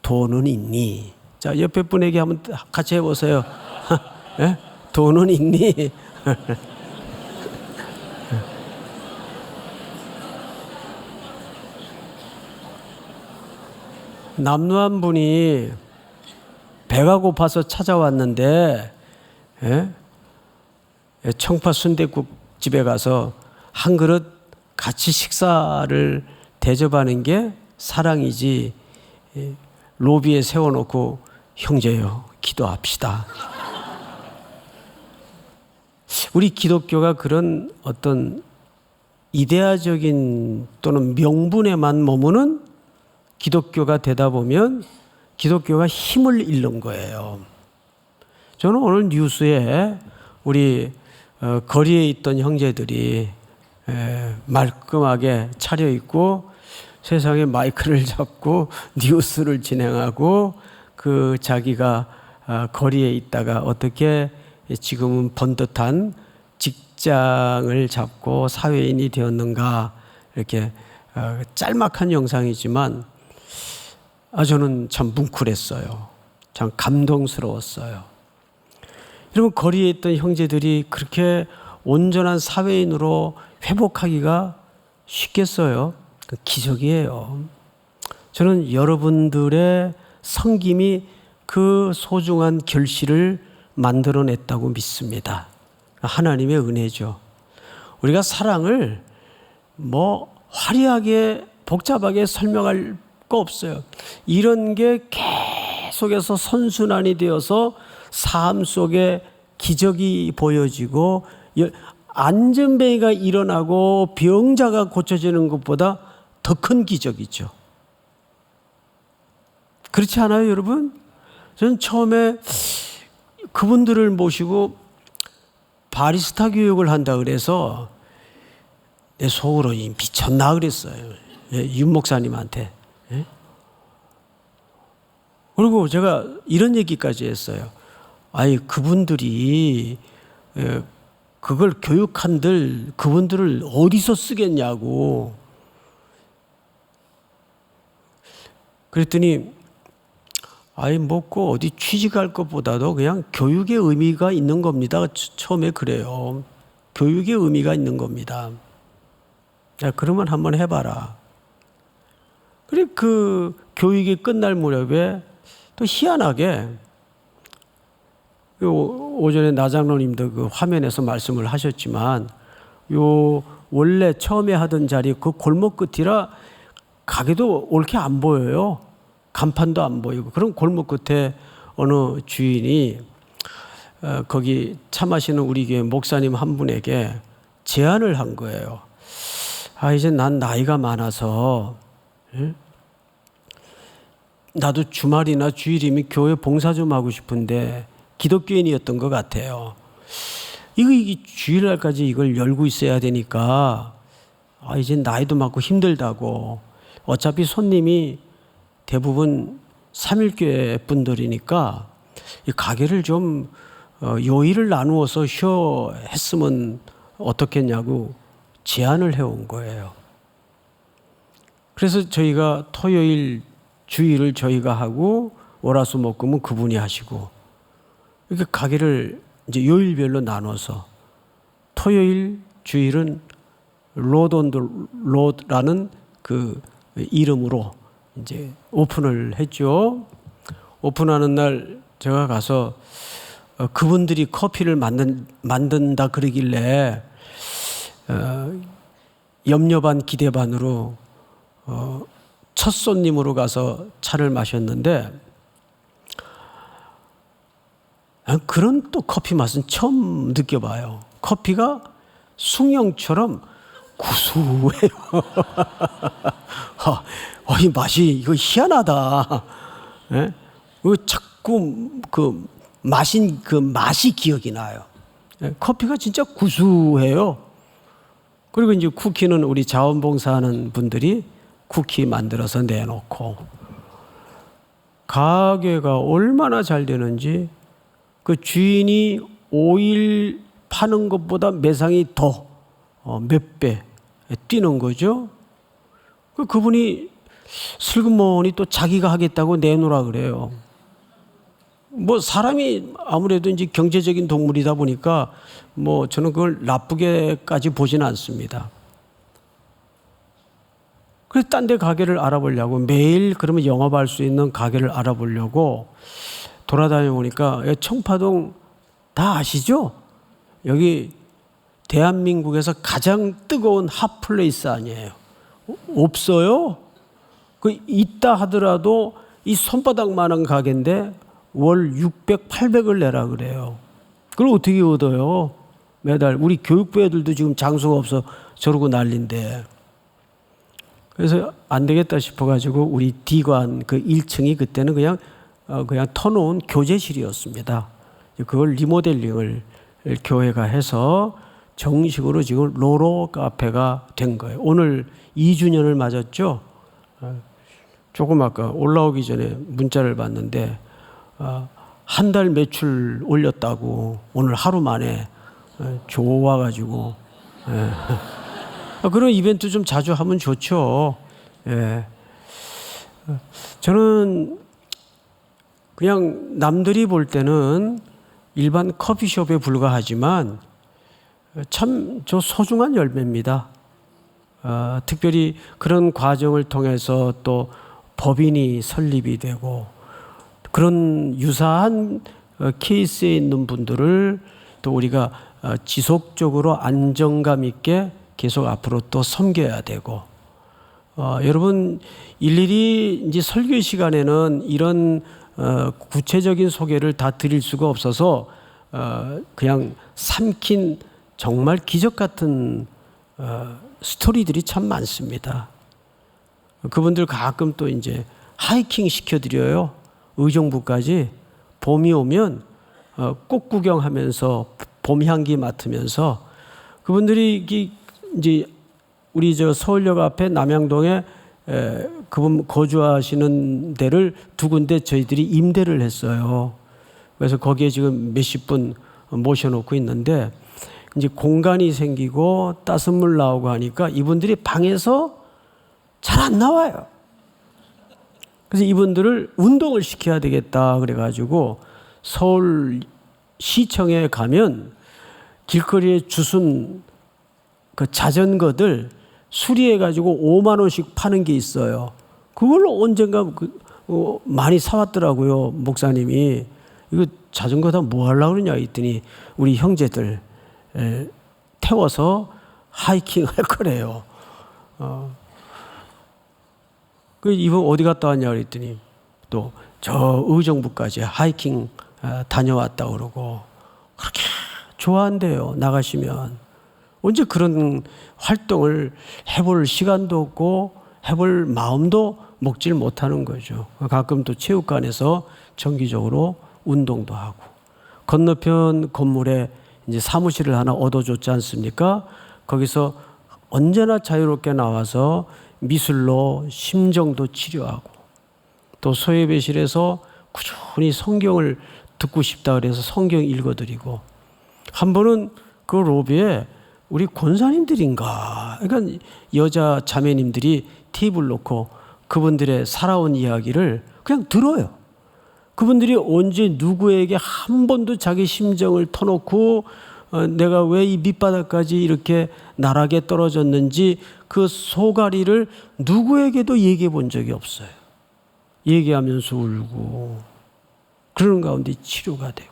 돈은 있니? 자, 옆에 분에게 한번 같이 해보세요. 예? 돈은 있니? 남루한 분이 배가 고파서 찾아왔는데 청파 순댓국 집에 가서 한 그릇 같이 식사를 대접하는 게 사랑이지 로비에 세워놓고 형제요 기도합시다. 우리 기독교가 그런 어떤 이데아적인 또는 명분에만 머무는 기독교가 되다 보면 기독교가 힘을 잃는 거예요. 저는 오늘 뉴스에 우리 거리에 있던 형제들이 말끔하게 차려입고 세상에 마이크를 잡고 뉴스를 진행하고 그 자기가 거리에 있다가 어떻게 지금은 번듯한 직장을 잡고 사회인이 되었는가 이렇게 짤막한 영상이지만 저는 참 뭉클했어요. 참 감동스러웠어요. 여러분 거리에 있던 형제들이 그렇게 온전한 사회인으로 회복하기가 쉽겠어요? 그 기적이에요. 저는 여러분들의 섬김이 그 소중한 결실을 만들어냈다고 믿습니다. 하나님의 은혜죠. 우리가 사랑을 뭐 화려하게 복잡하게 설명할 거 없어요. 이런 게 계속해서 선순환이 되어서 삶 속에 기적이 보여지고 안전뱅이가 일어나고 병자가 고쳐지는 것보다 더 큰 기적이죠. 그렇지 않아요, 여러분? 저는 처음에 그분들을 모시고 바리스타 교육을 한다 그래서 내 속으로 미쳤나 그랬어요. 윤 목사님한테. 예? 그리고 제가 이런 얘기까지 했어요. 아니 그분들이 그걸 교육한들 그분들을 어디서 쓰겠냐고. 그랬더니 아이 먹고 어디 취직할 것보다도 그냥 교육의 의미가 있는 겁니다. 처음에 그래요. 교육의 의미가 있는 겁니다. 야, 그러면 한번 해봐라. 그리고 그 교육이 끝날 무렵에 또 희한하게 오전에 나장로님도 그 화면에서 말씀을 하셨지만 요 원래 처음에 하던 자리 그 골목 끝이라 가게도 옳게 안 보여요. 간판도 안 보이고 그런 골목 끝에 어느 주인이 거기 차 마시는 우리 교회 목사님 한 분에게 제안을 한 거예요. 아 이제 난 나이가 많아서 나도 주말이나 주일이면 교회 봉사 좀 하고 싶은데 기독교인이었던 것 같아요. 이게 주일날까지 이걸 열고 있어야 되니까 아 이제 나이도 많고 힘들다고. 어차피 손님이 대부분 삼일교회 분들이니까 이 가게를 좀 요일을 나누어서 했으면 어떻겠냐고 제안을 해온 거예요. 그래서 저희가 토요일 주일을 저희가 하고 월화수목금은 그분이 하시고 이렇게 가게를 이제 요일별로 나눠서 토요일 주일은 로드라는 그 이름으로 이제 오픈을 했죠. 오픈하는 날 제가 가서 그분들이 커피를 만든다 그러길래 염려 반 기대 반으로 첫 손님으로 가서 차를 마셨는데 그런 또 커피 맛은 처음 느껴봐요. 커피가 숭늉처럼 구수해요. 이 맛이 이거 희한하다. 예? 자꾸 그 맛이 기억이 나요. 예? 커피가 진짜 구수해요. 그리고 이제 쿠키는 우리 자원봉사하는 분들이 쿠키 만들어서 내놓고 가게가 얼마나 잘 되는지 그 주인이 오일 파는 것보다 매상이 더 몇 배 뛰는 거죠. 그분이 슬그머니 또 자기가 하겠다고 내놓으라 그래요. 뭐 사람이 아무래도 이제 경제적인 동물이다 보니까 뭐 저는 그걸 나쁘게까지 보지는 않습니다. 그래서 딴 데 가게를 알아보려고 매일 그러면 영업할 수 있는 가게를 알아보려고 돌아다녀 보니까 청파동 다 아시죠? 여기 대한민국에서 가장 뜨거운 핫플레이스 아니에요. 없어요. 그 있다 하더라도 이 손바닥만한 가게인데 월 600, 800을 내라 그래요. 그걸 어떻게 얻어요? 매달 우리 교육부 애들도 지금 장소가 없어 저러고 난린데. 그래서 안 되겠다 싶어가지고 우리 D관 그 1층이 그때는 그냥 터놓은 교재실이었습니다. 그걸 리모델링을 교회가 해서 정식으로 지금 로로 카페가 된 거예요. 오늘 2주년을 맞았죠. 조금 아까 올라오기 전에 문자를 받는데 한 달 매출 올렸다고 오늘 하루 만에 좋아가지고 그런 이벤트 좀 자주 하면 좋죠. 예. 저는 그냥 남들이 볼 때는 일반 커피숍에 불과하지만 참 저 소중한 열매입니다. 특별히 그런 과정을 통해서 또 법인이 설립이 되고 그런 유사한 케이스에 있는 분들을 또 우리가 지속적으로 안정감 있게 계속 앞으로 또 섬겨야 되고 여러분 일일이 이제 설교 시간에는 이런 구체적인 소개를 다 드릴 수가 없어서 그냥 삼킨 정말 기적 같은 스토리들이 참 많습니다. 그분들 가끔 또 이제 하이킹 시켜드려요. 의정부까지 봄이 오면 꽃 구경하면서 봄 향기 맡으면서 그분들이 이제 우리 저 서울역 앞에 남양동에 그분 거주하시는 데를 두 군데 저희들이 임대를 했어요. 그래서 거기에 지금 몇십 분 모셔놓고 있는데 이제 공간이 생기고 따뜻한 물 나오고 하니까 이분들이 방에서 잘 안 나와요. 그래서 이분들을 운동을 시켜야 되겠다 그래가지고 서울시청에 가면 길거리에 주순 그 자전거들 수리해가지고 5만 원씩 파는 게 있어요. 그걸로 언젠가 많이 사왔더라고요. 목사님이. 이거 자전거 다 뭐 하려고 그러냐 했더니 우리 형제들 태워서 하이킹 할 거래요. 그 이번 어디 갔다 왔냐 그랬더니 또 저 의정부까지 하이킹 다녀왔다 그러고 그렇게 좋아한대요. 나가시면. 언제 그런 활동을 해볼 시간도 없고 해볼 마음도 먹질 못하는 거죠. 가끔 또 체육관에서 정기적으로 운동도 하고 건너편 건물에 이제 사무실을 하나 얻어줬지 않습니까? 거기서 언제나 자유롭게 나와서 미술로 심정도 치료하고 또 소예배실에서 꾸준히 성경을 듣고 싶다 그래서 성경 읽어드리고 한 번은 그 로비에 우리 권사님들인가 그러니까 여자 자매님들이 테이블 놓고 그분들의 살아온 이야기를 그냥 들어요. 그분들이 언제 누구에게 한 번도 자기 심정을 터놓고 내가 왜 이 밑바닥까지 이렇게 나락에 떨어졌는지 그 소가리를 누구에게도 얘기해 본 적이 없어요. 얘기하면서 울고 그러는 가운데 치료가 되고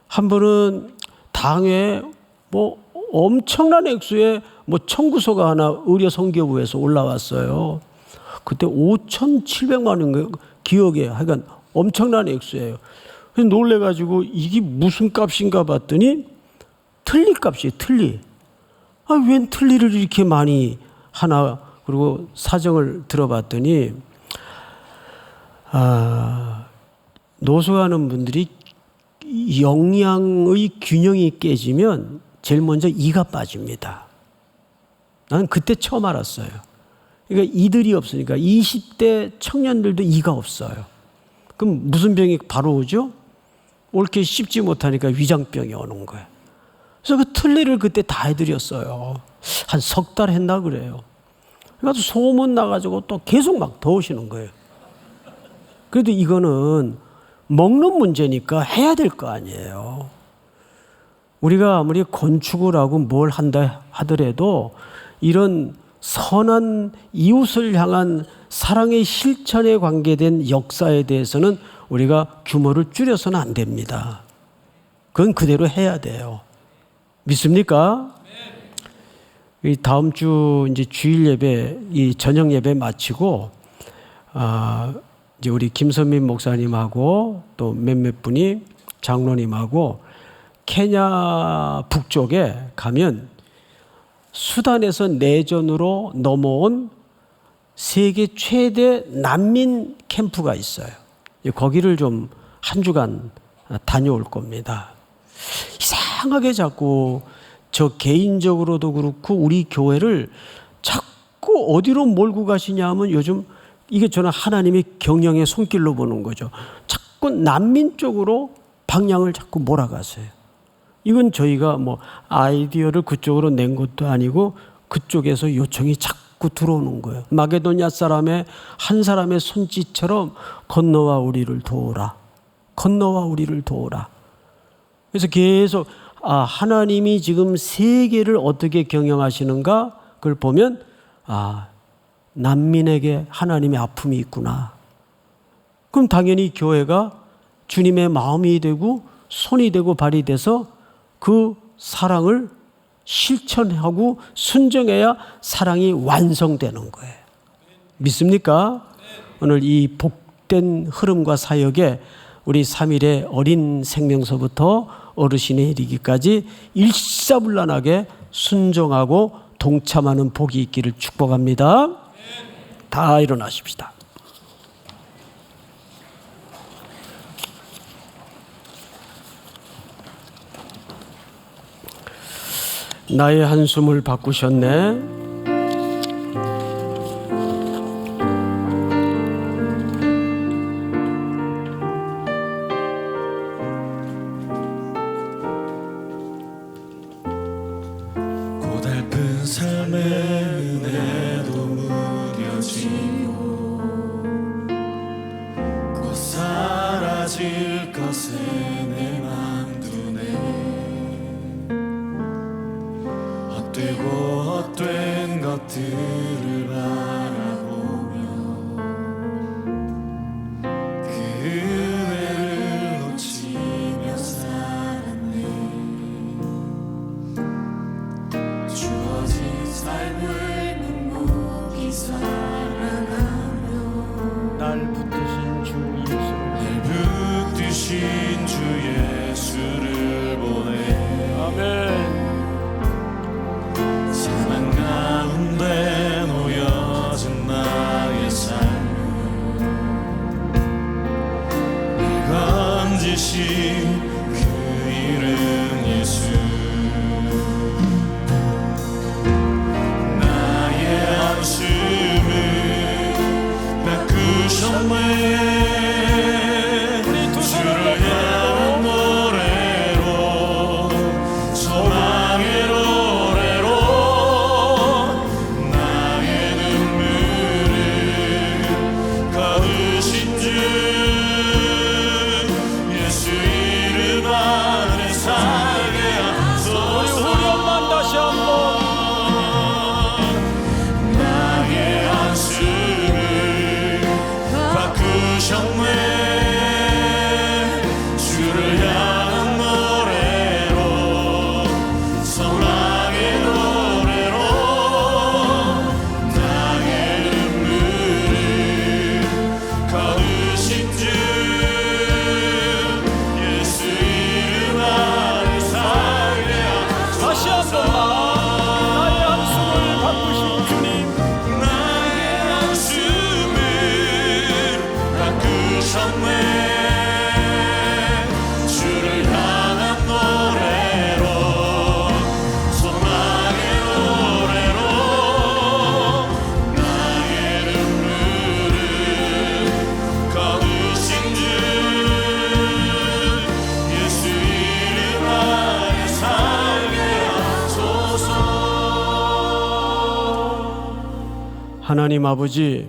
한 번은 당에 뭐 엄청난 액수의 뭐 청구서가 하나 의료 성교부에서 올라왔어요. 그때 5,700만 원 기억에 하여간 엄청난 액수예요. 그래서 놀래가지고 이게 무슨 값인가 봤더니 틀니 값이에요. 틀니. 웬 틀니를 이렇게 많이 하나 그리고 사정을 들어봤더니 노숙하는 분들이 영양의 균형이 깨지면 제일 먼저 이가 빠집니다. 나는 그때 처음 알았어요. 그러니까 이들이 없으니까 20대 청년들도 이가 없어요. 그럼 무슨 병이 바로 오죠? 옳게 씹지 못하니까 위장병이 오는 거예요. 그래서 그 틀니를 그때 다 해드렸어요. 한 석 달 했나 그래요. 그래서 소문 나가지고 또 계속 막 더 오시는 거예요. 그래도 이거는 먹는 문제니까 해야 될 거 아니에요. 우리가 아무리 건축을 하고 뭘 한다 하더라도 이런 선한 이웃을 향한 사랑의 실천에 관계된 역사에 대해서는 우리가 규모를 줄여서는 안 됩니다. 그건 그대로 해야 돼요. 믿습니까? 이 다음 주 이제 주일 예배, 이 저녁 예배 마치고 이제 우리 김선민 목사님하고 또 몇몇 분이 장로님하고 케냐 북쪽에 가면 수단에서 내전으로 넘어온 세계 최대 난민 캠프가 있어요. 거기를 좀 한 주간 다녀올 겁니다. 이상하게 자꾸 저 개인적으로도 그렇고 우리 교회를 자꾸 어디로 몰고 가시냐 하면 요즘 이게 저는 하나님의 경영의 손길로 보는 거죠. 자꾸 난민 쪽으로 방향을 자꾸 몰아가세요. 이건 저희가 뭐 아이디어를 그쪽으로 낸 것도 아니고 그쪽에서 요청이 자꾸 들어오는 거예요. 마게도냐 사람의 한 사람의 손짓처럼 건너와 우리를 도우라. 건너와 우리를 도우라. 그래서 계속 하나님이 지금 세계를 어떻게 경영하시는가 그걸 보면 난민에게 하나님의 아픔이 있구나. 그럼 당연히 교회가 주님의 마음이 되고 손이 되고 발이 돼서 그 사랑을 실천하고 순종해야 사랑이 완성되는 거예요. 믿습니까? 오늘 이 복된 흐름과 사역에 우리 3일의 어린 생명서부터 어르신에 이르기까지 일사불란하게 순종하고 동참하는 복이 있기를 축복합니다. 다 일어나십시다. 나의 한숨을 바꾸셨네. 고달픈 삶의 은혜도 무뎌지고 곧 사라질 것에 내 맘 두네. 헛되고 헛된 것들을 바라보며 그 은혜를 놓치며 살았네. 주어진 삶을 묵묵히 살아가며 날 붙드신 주 예수를 날 붙드신 주 예수를 보내. 아멘. 사랑 가운데 놓여진 나의 삶을 날 건지신 그 이름 예수. 나의 한숨을 바꾸셨네. 주를 향한 노래로 소망의 노래로 나의 눈물을 거두신 주 예수 이름 안에 살게 하소서. 후렴만 다시 한번. 나의 한숨을 바꾸셨네. 주를 향한 노래로 소망의 노래로 나의 눈물을 거두신 주 예수 이름 안에 살게 다시 한 번만. 나의 한숨을 바꾸신 주님. 나의 한숨을 바꾸셨네. 주를 향한 노래로 소망의 노래로 나의 눈물을 거두신 주 예수 이름 안에 살게 하소서. 하나님 아버지,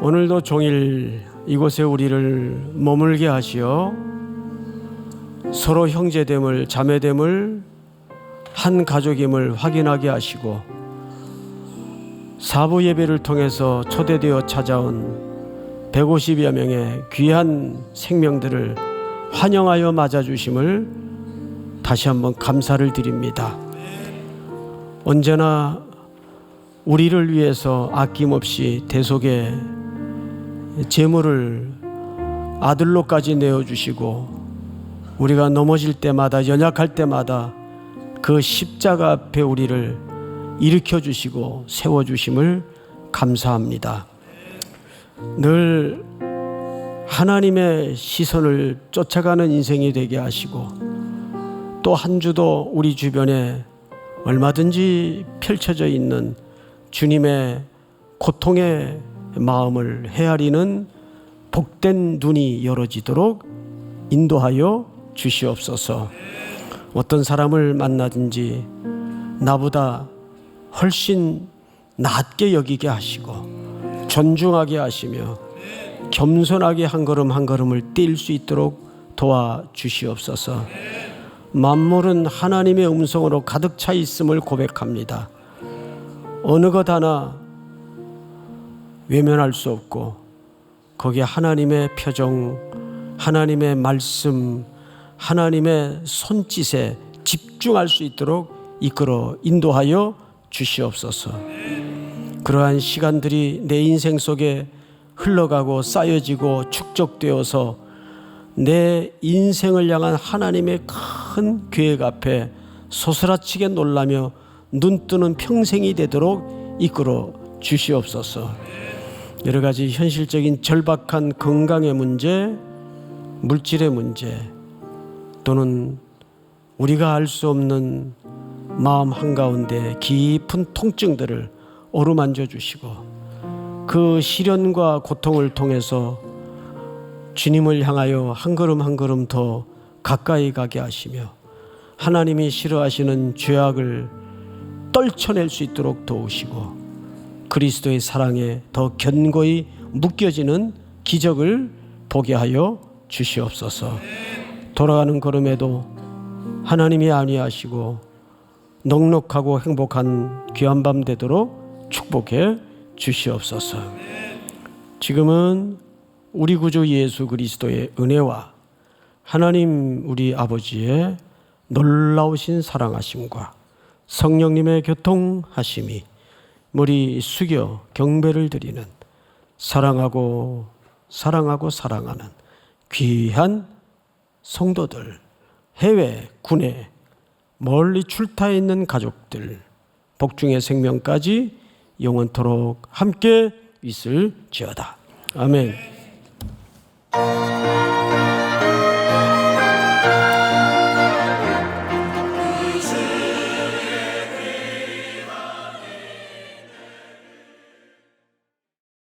오늘도 종일 이곳에 우리를 머물게 하시어 서로 형제됨을, 자매됨을, 한 가족임을 확인하게 하시고 사부 예배를 통해서 초대되어 찾아온 150여 명의 귀한 생명들을 환영하여 맞아주심을 다시 한번 감사를 드립니다. 언제나 우리를 위해서 아낌없이 대속의 제물을 아들로까지 내어주시고 우리가 넘어질 때마다, 연약할 때마다 그 십자가 앞에 우리를 일으켜주시고 세워주심을 감사합니다. 늘 하나님의 시선을 쫓아가는 인생이 되게 하시고 또 한 주도 우리 주변에 얼마든지 펼쳐져 있는 주님의 고통의 마음을 헤아리는 복된 눈이 열어지도록 인도하여 주시옵소서. 어떤 사람을 만나든지 나보다 훨씬 낮게 여기게 하시고 존중하게 하시며 겸손하게 한 걸음 한 걸음을 뛸 수 있도록 도와주시옵소서. 만물은 하나님의 음성으로 가득 차 있음을 고백합니다. 어느 것 하나 외면할 수 없고 거기에 하나님의 표정, 하나님의 말씀, 하나님의 손짓에 집중할 수 있도록 이끌어 인도하여 주시옵소서. 그러한 시간들이 내 인생 속에 흘러가고 쌓여지고 축적되어서 내 인생을 향한 하나님의 큰 계획 앞에 소스라치게 놀라며 눈뜨는 평생이 되도록 이끌어 주시옵소서. 여러 가지 현실적인 절박한 건강의 문제, 물질의 문제, 또는 우리가 알 수 없는 마음 한가운데 깊은 통증들을 어루만져 주시고 그 시련과 고통을 통해서 주님을 향하여 한 걸음 한 걸음 더 가까이 가게 하시며 하나님이 싫어하시는 죄악을 떨쳐낼 수 있도록 도우시고 그리스도의 사랑에 더 견고히 묶여지는 기적을 보게 하여 주시옵소서. 돌아가는 걸음에도 하나님이 안위하시고 넉넉하고 행복한 귀한 밤 되도록 축복해 주시옵소서. 지금은 우리 구주 예수 그리스도의 은혜와 하나님 우리 아버지의 놀라우신 사랑하심과 성령님의 교통하심이 머리 숙여 경배를 드리는 사랑하고 사랑하는 귀한 성도들, 해외, 국내, 멀리 출타해 있는 가족들, 복중의 생명까지 영원토록 함께 있을지어다. 아멘.